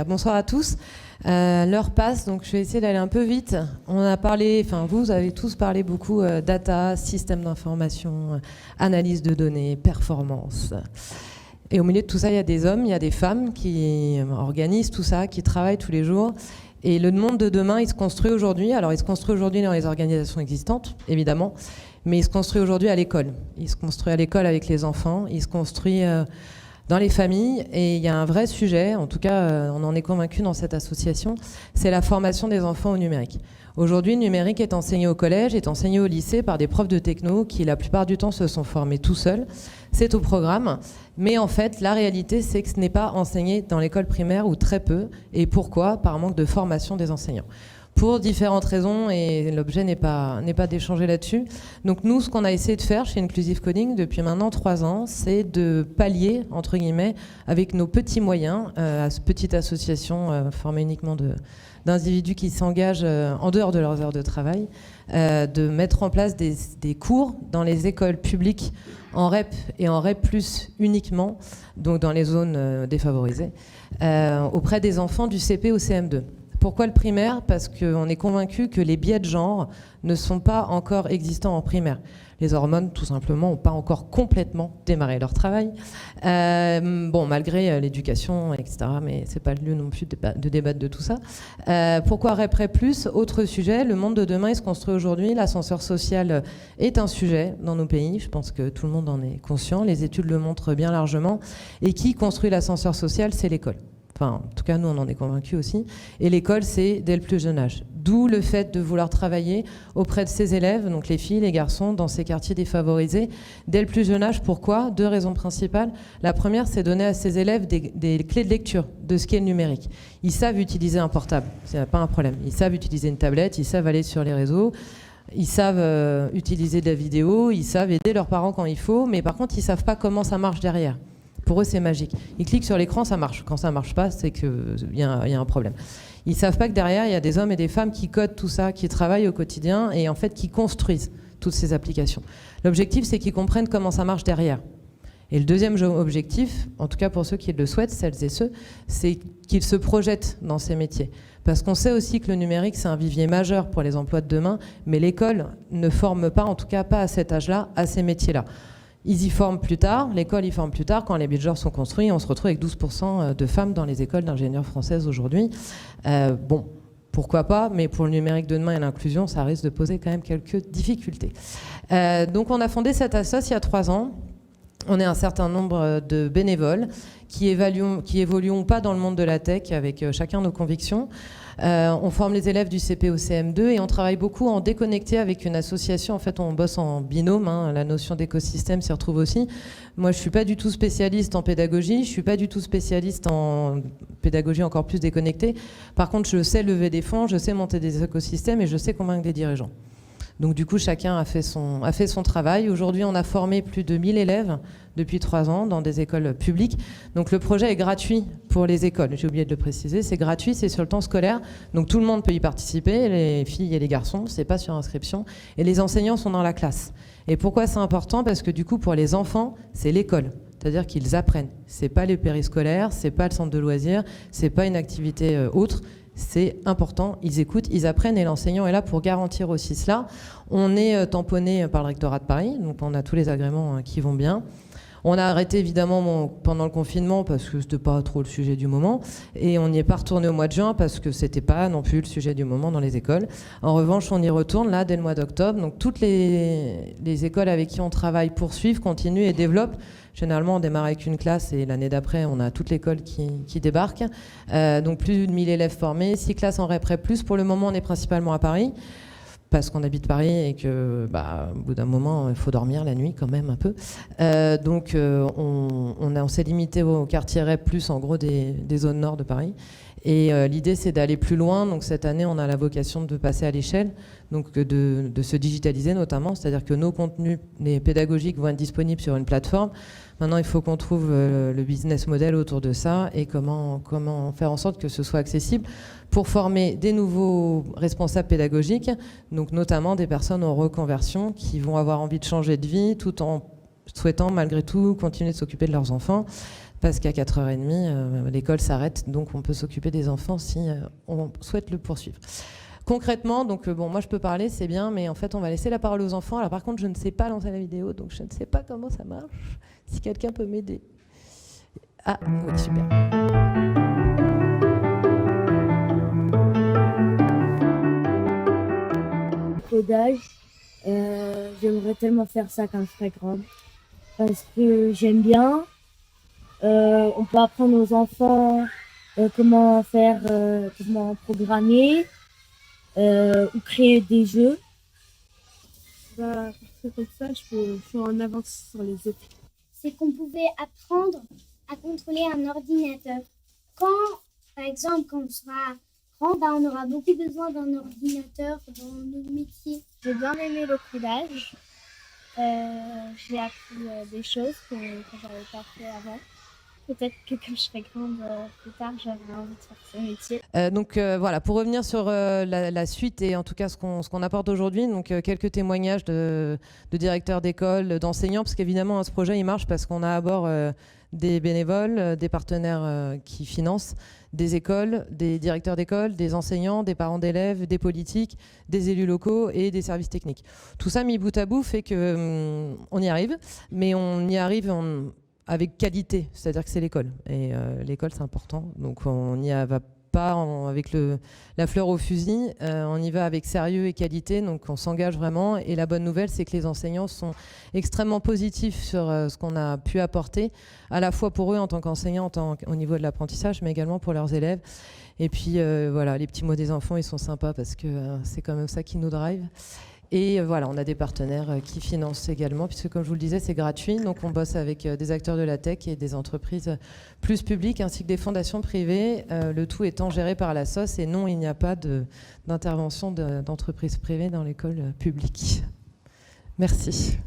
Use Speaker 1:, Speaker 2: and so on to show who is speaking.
Speaker 1: Bonsoir à tous. L'heure passe, donc je vais essayer d'aller un peu vite. On a parlé, vous avez tous parlé beaucoup data, système d'information, analyse de données, performance. Et au milieu de tout ça, il y a des hommes, il y a des femmes qui organisent tout ça, qui travaillent tous les jours. Et le monde de demain, il se construit aujourd'hui. Alors, il se construit aujourd'hui dans les organisations existantes, évidemment, mais il se construit aujourd'hui à l'école. Il se construit à l'école avec les enfants, il se construit dans les familles, et il y a un vrai sujet, en tout cas on en est convaincu dans cette association, c'est la formation des enfants au numérique. Aujourd'hui, le numérique est enseigné au collège, est enseigné au lycée par des profs de techno qui la plupart du temps se sont formés tout seuls. C'est au programme, mais en fait la réalité c'est que ce n'est pas enseigné dans l'école primaire ou très peu. Et pourquoi? Par manque de formation des enseignants. Pour différentes raisons, et l'objet n'est pas d'échanger là-dessus. Donc nous, ce qu'on a essayé de faire chez Inclusive Coding depuis maintenant 3 ans, c'est de pallier, entre guillemets, avec nos petits moyens, à cette petite association formée uniquement d'individus qui s'engagent en dehors de leurs heures de travail, de mettre en place des cours dans les écoles publiques en REP et en REP+, uniquement, donc dans les zones défavorisées, auprès des enfants du CP au CM2. Pourquoi le primaire? Parce qu'on est convaincu que les biais de genre ne sont pas encore existants en primaire. Les hormones, tout simplement, n'ont pas encore complètement démarré leur travail. Malgré l'éducation, etc., mais ce n'est pas le lieu non plus de débattre de tout ça. Pourquoi REPREP+? Autre sujet, le monde de demain, il se construit aujourd'hui. L'ascenseur social est un sujet dans nos pays. Je pense que tout le monde en est conscient. Les études le montrent bien largement. Et qui construit l'ascenseur social? C'est l'école. Enfin, en tout cas, nous, on en est convaincus aussi. Et l'école, c'est dès le plus jeune âge. D'où le fait de vouloir travailler auprès de ces élèves, donc les filles, les garçons, dans ces quartiers défavorisés, dès le plus jeune âge. Pourquoi? 2 raisons principales. La première, c'est donner à ces élèves des clés de lecture de ce qu'est le numérique. Ils savent utiliser un portable, c'est pas un problème. Ils savent utiliser une tablette, ils savent aller sur les réseaux, ils savent utiliser de la vidéo, ils savent aider leurs parents quand il faut, mais par contre, ils savent pas comment ça marche derrière. Pour eux, c'est magique. Ils cliquent sur l'écran, ça marche. Quand ça marche pas, c'est qu'il y a un problème. Ils savent pas que derrière, il y a des hommes et des femmes qui codent tout ça, qui travaillent au quotidien et en fait qui construisent toutes ces applications. L'objectif, c'est qu'ils comprennent comment ça marche derrière. Et le deuxième objectif, en tout cas pour ceux qui le souhaitent, celles et ceux, c'est qu'ils se projettent dans ces métiers. Parce qu'on sait aussi que le numérique, c'est un vivier majeur pour les emplois de demain, mais l'école ne forme pas, en tout cas pas à cet âge-là, à ces métiers-là. Ils y forment plus tard, l'école y forme plus tard, quand les budgets sont construits, on se retrouve avec 12% de femmes dans les écoles d'ingénieurs françaises aujourd'hui. Pourquoi pas, mais pour le numérique de demain et l'inclusion, ça risque de poser quand même quelques difficultés. Donc on a fondé cette association il y a 3 ans. On est un certain nombre de bénévoles qui évoluons pas dans le monde de la tech avec chacun nos convictions. On forme les élèves du CP au CM2 et on travaille beaucoup en déconnecté avec une association. En fait, on bosse en binôme, la notion d'écosystème s'y retrouve aussi. Moi, je suis pas du tout spécialiste en pédagogie, je suis pas du tout spécialiste en pédagogie encore plus déconnectée. Par contre, je sais lever des fonds, je sais monter des écosystèmes et je sais convaincre des dirigeants. Donc du coup, chacun a fait son travail. Aujourd'hui, on a formé plus de 1000 élèves depuis 3 ans dans des écoles publiques. Donc le projet est gratuit pour les écoles. J'ai oublié de le préciser, c'est gratuit, c'est sur le temps scolaire. Donc tout le monde peut y participer, les filles et les garçons, c'est pas sur inscription. Et les enseignants sont dans la classe. Et pourquoi c'est important? Parce que du coup, pour les enfants, c'est l'école. C'est-à-dire qu'ils apprennent. C'est pas les périscolaires, c'est pas le centre de loisirs, c'est pas une activité autre. C'est important, ils écoutent, ils apprennent et l'enseignant est là pour garantir aussi cela. On est tamponné par le rectorat de Paris, donc on a tous les agréments qui vont bien. On a arrêté évidemment pendant le confinement parce que c'était pas trop le sujet du moment et on n'y est pas retourné au mois de juin parce que c'était pas non plus le sujet du moment dans les écoles. En revanche, on y retourne là dès le mois d'octobre. Donc toutes les écoles avec qui on travaille poursuivent, continuent et développent. Généralement, on démarre avec une classe et l'année d'après, on a toute l'école qui débarque. Donc plus de 1000 élèves formés, 6 classes en REPREP+. Pour le moment, on est principalement à Paris parce qu'on habite Paris et que, au bout d'un moment, il faut dormir la nuit quand même un peu. On s'est limité au quartier REP+, en gros des zones nord de Paris. Et l'idée, c'est d'aller plus loin. Donc cette année, on a la vocation de passer à l'échelle, donc de se digitaliser notamment. C'est-à-dire que nos contenus les pédagogiques vont être disponibles sur une plateforme. Maintenant, il faut qu'on trouve le business model autour de ça et comment faire en sorte que ce soit accessible pour former des nouveaux responsables pédagogiques, donc notamment des personnes en reconversion qui vont avoir envie de changer de vie tout en souhaitant malgré tout continuer de s'occuper de leurs enfants. parce qu'à 4h30, l'école s'arrête, donc on peut s'occuper des enfants si on souhaite le poursuivre. Concrètement, donc bon, moi je peux parler, c'est bien, mais en fait on va laisser la parole aux enfants. Alors par contre, je ne sais pas lancer la vidéo, donc je ne sais pas comment ça marche. Si quelqu'un peut m'aider. Ah oui, super.
Speaker 2: Codage, j'aimerais tellement faire ça quand je serai grande, parce que j'aime bien. On peut apprendre aux enfants comment faire, comment programmer ou créer des jeux.
Speaker 3: Parce que comme ça, je suis en avance sur les autres.
Speaker 4: C'est qu'on pouvait apprendre à contrôler un ordinateur. Par exemple, quand on sera grand, on aura beaucoup besoin d'un ordinateur dans nos métiers.
Speaker 3: J'ai bien aimé le codage. J'ai appris des choses que j'avais pas fait avant. Peut-être que quand je serai grande, plus tard, j'aurai envie de faire ce métier.
Speaker 1: Donc voilà, pour revenir sur la suite et en tout cas ce qu'on apporte aujourd'hui, donc quelques témoignages de directeurs d'école, d'enseignants, parce qu'évidemment ce projet il marche parce qu'on a à bord des bénévoles, des partenaires qui financent, des écoles, des directeurs d'école, des enseignants, des parents d'élèves, des politiques, des élus locaux et des services techniques. Tout ça mis bout à bout fait que on y arrive, mais on y arrive avec qualité, c'est-à-dire que c'est l'école. Et l'école, c'est important. Donc on n'y va pas avec la fleur au fusil, on y va avec sérieux et qualité, donc on s'engage vraiment. Et la bonne nouvelle, c'est que les enseignants sont extrêmement positifs sur ce qu'on a pu apporter, à la fois pour eux en tant qu'enseignants, au niveau de l'apprentissage, mais également pour leurs élèves. Et puis voilà, les petits mots des enfants, ils sont sympas parce que c'est quand même ça qui nous drive. Et voilà, on a des partenaires qui financent également, puisque comme je vous le disais, c'est gratuit. Donc on bosse avec des acteurs de la tech et des entreprises plus publiques, ainsi que des fondations privées, le tout étant géré par la SOS. Et non, il n'y a pas d'intervention d'entreprises privées dans l'école publique. Merci.